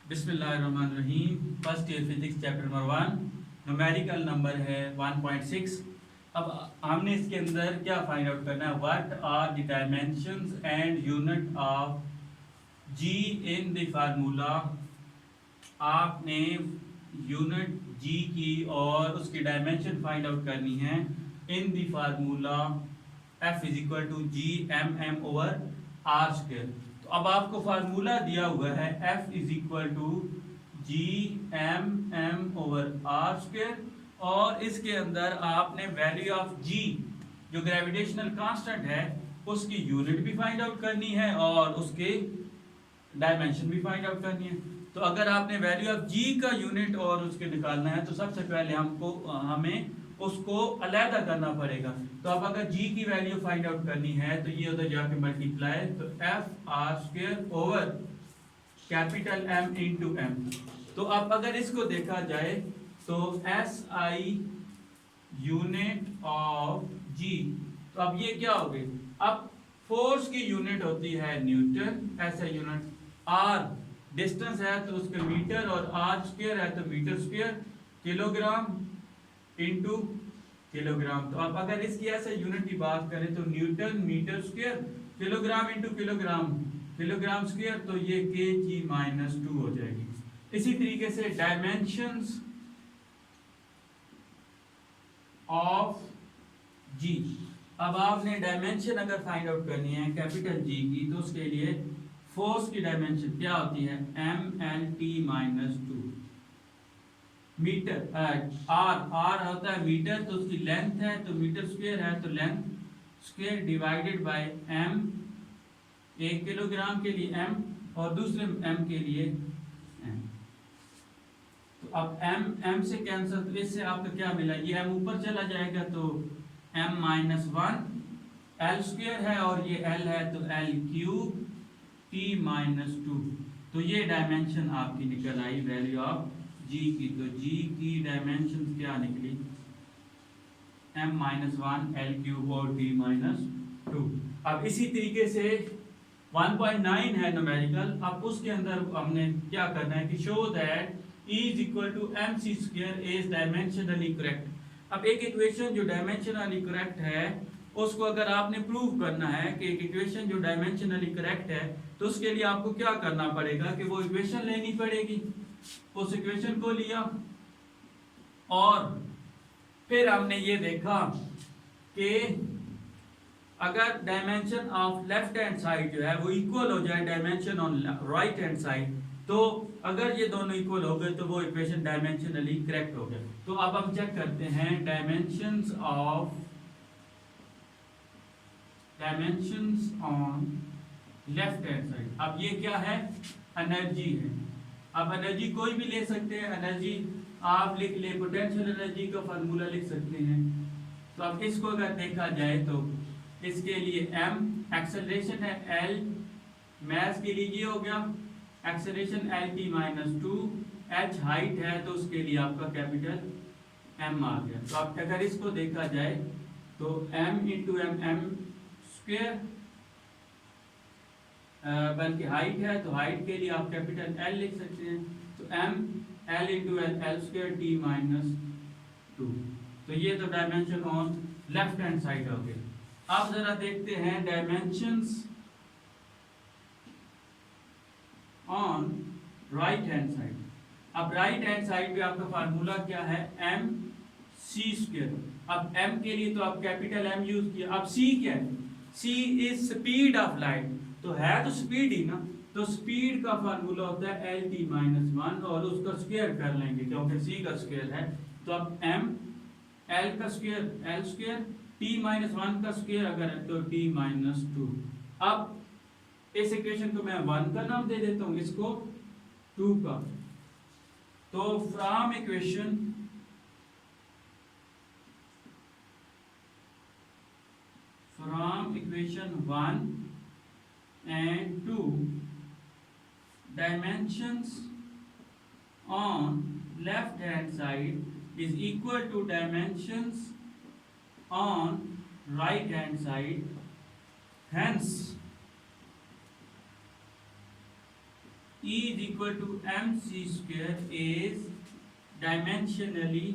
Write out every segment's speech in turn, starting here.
बिस्मिल्लाहिर्रहमानिर्रहीम। First year physics chapter number 1, numerical number है 1.6। अब हमने इसके अंदर क्या फाइंड आउट करना है, what are the dimensions and unit of G in the formula. आपने यूनिट जी की और उसकी डायमेंशन फाइंड आउट करनी है in the formula F is equal to G M M over R square. तो अब आपको फार्मूला दिया हुआ है F is equal to G M M over R square, और इसके अंदर आपने वैल्यू ऑफ जी जो ग्रेविटेशनल कांस्टेंट है उसकी यूनिट भी फाइंड आउट करनी है और उसके डायमेंशन भी फाइंड आउट करनी है। तो अगर आपने वैल्यू ऑफ जी का यूनिट और उसके निकालना है तो सबसे पहले हमें उसको अलहदा करना पड़ेगा। तो अब अगर जी की वैल्यू फाइंड आउट करनी है तो ये उधर जाके मल्टीप्लाई, तो F R square over capital M into M. तो अब अगर इसको देखा जाए तो S I unit of G, तो अब ये क्या हो गई, अब फोर्स की यूनिट होती है न्यूटन, ऐसा यूनिट आर डिस्टेंस है तो उसके मीटर, और आर स्क्वायर है तो metre square, kilogram into kilogram. तो अब अगर इसकी ऐसे यूनिट की बात करें तो newton metre square, kilogram into kilogram kilogram square, तो ये के जी माइनस 2 हो जाएगी। इसी तरीके से डायमेंशंस ऑफ जी, अब आपने डायमेंशन अगर फाइंड आउट करनी है कैपिटल जी की तो उसके लिए फोर्स की डायमेंशन क्या होती है, M L T minus 2 metre. R होता है मीटर, तो उसकी लेंथ है तो मीटर स्क्वायर है तो length square divided by M, एक किलोग्राम के लिए एम और दूसरे एम के लिए एम। तो अब एम एम से कैंसिल, तो इससे आपको क्या मिला, ये एम ऊपर चला जाएगा तो एम माइनस 1, एल स्क्वायर है और ये एल है तो एल क्यूब टी माइनस 2। तो ये डायमेंशन आपकी निकल आई वैल्यू ऑफ जी की। तो जी की डायमेंशन क्या निकली, m माइनस 1 एल क्यूब और टी माइनस 2। अब इसी तरीके से 1.9 है न्यूमेरिकल। अब उसके अंदर हमने क्या करना है कि show that E is equal to M C square is dimensionally correct. अब एक इक्वेशन जो डायमेंशनली करेक्ट है उसको अगर आपने प्रूव करना है कि एक इक्वेशन जो डायमेंशनली करेक्ट है तो उसके लिए आपको क्या करना पड़ेगा कि वो इक्वेशन लेनी पड़ेगी। उस इक्वेशन को लिया और फिर हमने ये देखा कि अगर dimension of left hand side जो है वो इक्वल हो जाए dimension on right hand side, तो अगर ये दोनों इक्वल हो गए तो वो इक्वेशन डायमेंशनली करेक्ट हो गया। तो अब हम चेक करते हैं dimensions on left hand side. अब ये क्या है, एनर्जी है। अब एनर्जी कोई भी ले सकते हैं, एनर्जी आप लिख ले, पोटेंशियल एनर्जी का फार्मूला लिख सकते हैं। तो अब इसको अगर देखा जाए तो इसके लिए m एक्सेलरेशन है, l मास के लिए ये हो गया acceleration L T minus 2, h height है तो उसके लिए आपका कैपिटल m आ गया। तो अब अगर इसको देखा जाए तो m इंटू एम स्क्वायर, बल्कि हाइट है तो हाइट के लिए आप कैपिटल L लिख सकते हैं, तो m l into L square T minus 2। तो ये तो dimension on left hand side हो गए। अब जरा देखते हैं dimensions on right hand side. अब राइट हैंड साइड पे आपका फार्मूला क्या है, एम सी स्क्वायर। अब m के लिए तो आप कैपिटल M यूज किया। अब c क्या है, c is speed of light, तो है तो स्पीड ही ना, तो स्पीड का फार्मूला होता है एल टी माइनस 1 और उसका स्क्वायर कर लेंगे क्योंकि c का स्क्वायर है। तो अब m l का square l square, t minus 1 का स्क्वायर अगर है तो t माइनस 2। अब इस इक्वेशन को मैं 1 का नाम दे देता हूँ, इसको 2 का। तो from equation equation 1 and 2, dimensions on left hand side is equal to dimensions on right hand side, hence E is equal to mc square is dimensionally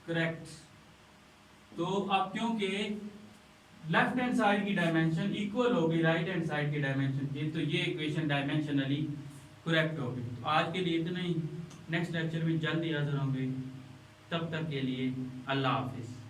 correct। तो अब क्योंकि लेफ्ट हैंड साइड की डायमेंशन इक्वल होगी right hand side की dimension की, तो ये equation dimensionally correct होगी। तो आज के लिए इतना ही, नेक्स्ट लेक्चर में जल्दी हाजिर होंगे, तब तक के लिए अल्लाह हाफिज़।